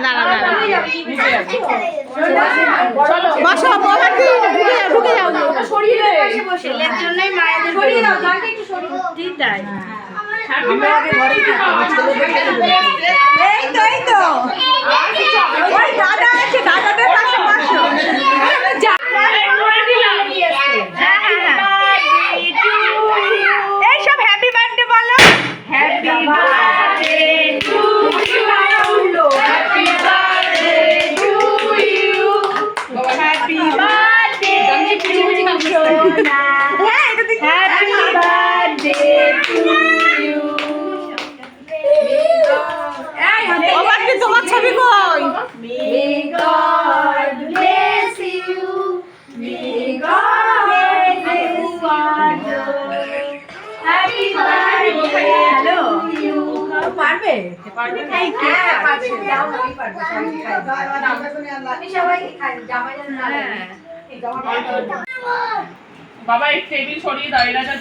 দাঁড়া বসো, ঢুকে যাও। ছেলের জন্যই মায়েদের ঠিক তাই। এই তো ওই দাদা আছে, দাদাদের কাছে বসো। এই সব হ্যাপি বার্থডে বলো। Happy birthday to you, happy birthday to you, happy birthday to সোনা, হ্যাপি বার্থডে টু ইউ। তোমার ছবি কই? May God bless you. May God bless you. Happy birthday to you. পারবে? পারবে। হ্যাঁ, পারবে। দাও আমি পারবো। আমি সবাইকে খাই। জামা জামা না লাগে। বাবা এই টেবিল সরিয়ে দাও, এরা যা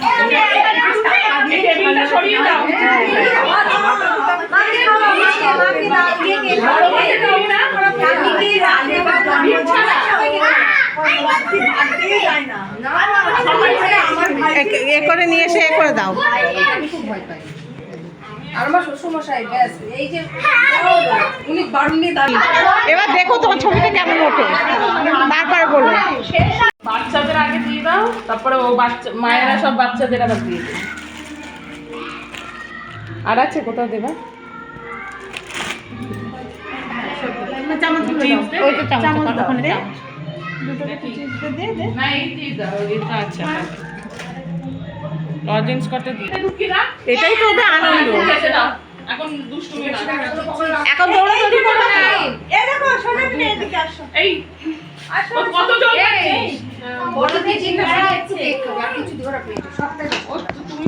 এই টেবিলটা সরিয়ে দাও। মাকে দাও, মাকে দাও। কে বড় মাকে দাও না, কে রাতে বাবা সবাইকে যায় না। না আমার ভাই এ করে নিয়ে এসে এ করে দাও। আমি খুব ভয় পাই। আর আমার শ্বশুর মশাই ব্যাস এই যে উনি বারুনি দাঁড়িয়ে। এবার দেখো তোমার ছবিটা কেমন ওঠে, তারপরে বলো। বাচ্চাদের আগে দিয়ে দাও, তারপরে ও বাচ্চা মায়েরা সব বাচ্চাদের আবার দিয়ে দেবে। আর আছে কোথাও দেবা? ওই তো চামচ ওখানে দে। না এই দিয়ে দাও, এটা আছে। লজেন্স কটা দিয়ে দাও। এটাই তো ওদের আনন্দ। খেতে দাও, এখন দুষ্টুমি না। এখন দৌড়াদৌড়ি করো না। এই দেখো সোনা তুমি এদিকে আসো। এই কত জন আছিস? বড়দের সিঙ্গারা একটু কেক খাবো আর কিছু দিও না প্লেটে সবটাই তুমি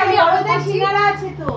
আমি ওদের সিঙ্গারা আছে তো।